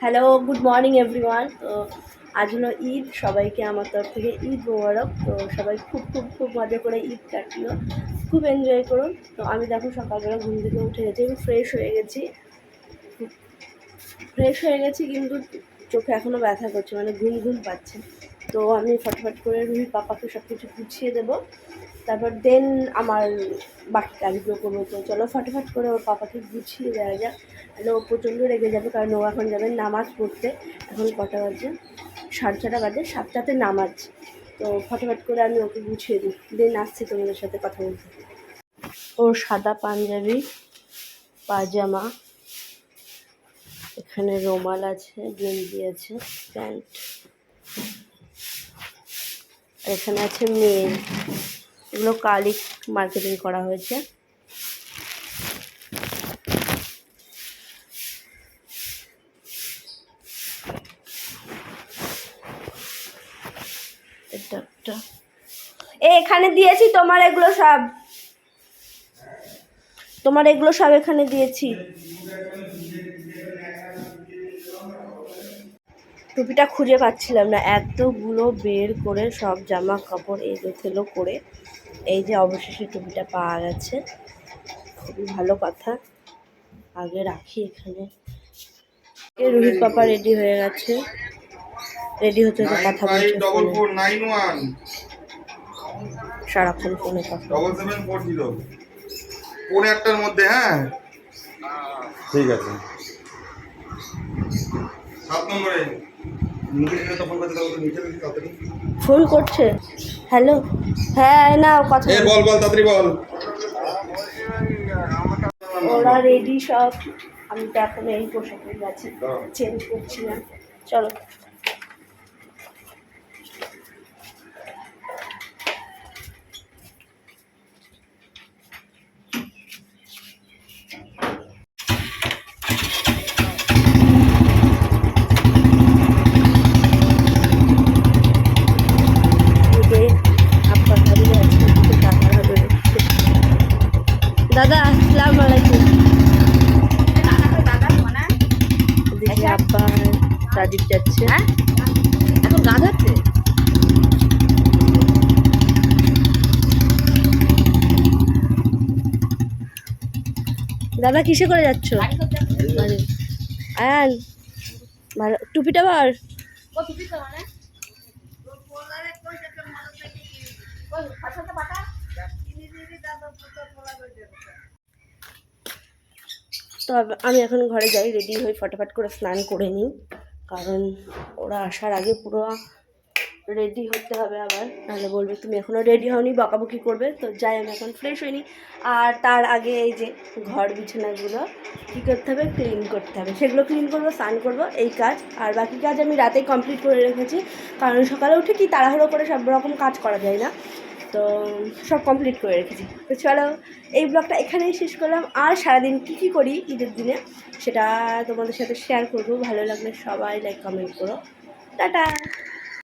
Hello, good morning everyone. তো আজ হলো ঈদ, সবাইকে আমার তরফ থেকে ঈদ মোবারক। তো সবাই খুব খুব খুব মজা করে ঈদ কাটিও, খুব এনজয় করুন। তো আমি দেখো সকালবেলা ঘুম থেকে উঠে গেছি, আমি ফ্রেশ হয়ে গেছি কিন্তু চোখে এখনও ব্যথা করছে, মানে ঘুম ঘুম পাচ্ছে। তো আমি ফটাফট করে রুহির পাপাকে সব কিছু গুছিয়ে দেবো, তারপর দেন আমার বাকি কাজগুলো করবো। তো চলো ফটাফট করে ওর পাপাকে গুছিয়ে দেওয়া যাক, তাহলে ও প্রচণ্ড রেগে যাবে, কারণ ও এখন যাবে নামাজ পড়তে। এখন কটা বাজে? 6:30 বাজে, 7টাতে নামাজ। তো ফটাফট করে আমি ওকে গুছিয়ে দিই, দেন আসছি তোমাদের সাথে কথা বলতে। ওর সাদা পাঞ্জাবি, পাজামা, এখানে রুমাল আছে, গেঞ্জি আছে, প্যান্ট, আর এখানে আছে মেল। এগুলো কালই মার্কেটিং করা হয়েছে। এটা একটা এখানে দিয়েছি, তোমার এগুলো সব এখানে দিয়েছি। টুপিটা খুঁজে পাচ্ছিলাম না, এতগুলো বের করে সব জামা কাপড় এলোথেলো করে এই যে অবশেষে টুপিটা পাওয়া গেছে। খুবই ভালো কথা, আগে রাখি এখানে। রোহিত পাপা রেডি হয়ে গেছে, রেডি হতে হতে কথা বলছে, সারাক্ষণ ফোনে কথা। 7740 কোন একটার মধ্যে। হ্যাঁ ঠিক আছে, 7 নম্বরে ফোন করছে। হ্যালো, হ্যাঁ না কথা বল তাড়াতাড়ি বল। ওরা রেডি সব, আমি তো এখন এই পোশাকে গেছি, চেঞ্জ করছি না। চলো দাদা, আসসালামু আলাইকুম। দিদি আব্বা রাজীব যাচ্ছে, এখন গাধাচ্ছে। দাদা কিসে করে যাচ্ছ? আয়ান ভালো, টুপিটা বার। তো আমি এখন ঘরে যাই, রেডি হয়ে ফটাফট করে স্নান করে নিই, কারণ ওরা আসার আগে পুরো রেডি হতে হবে। আবার নাহলে বলবে তুমি এখনও রেডি হওনি, বকাবকি করবে। তো যাই, আমি এখন ফ্রেশ হইনি। আর তার আগে এই যে ঘর বিছানাগুলো কী করতে হবে, ক্লিন করতে হবে, সেগুলো ক্লিন করবো, স্নান করবো, এই কাজ। আর বাকি কাজ আমি রাতেই কমপ্লিট করে রেখেছি, কারণ সকালে উঠে কি তাড়াহুড়ো করে সব রকম কাজ করা যায় না, তো সব কমপ্লিট করে রেখেছি। তো চলো এই ব্লগটা এখানেই শেষ করলাম। আর সারাদিন কী করি ঈদের দিনে সেটা তোমাদের সাথে শেয়ার করবো। ভালো লাগলে সবাই লাইক কমেন্ট করো। টাটা।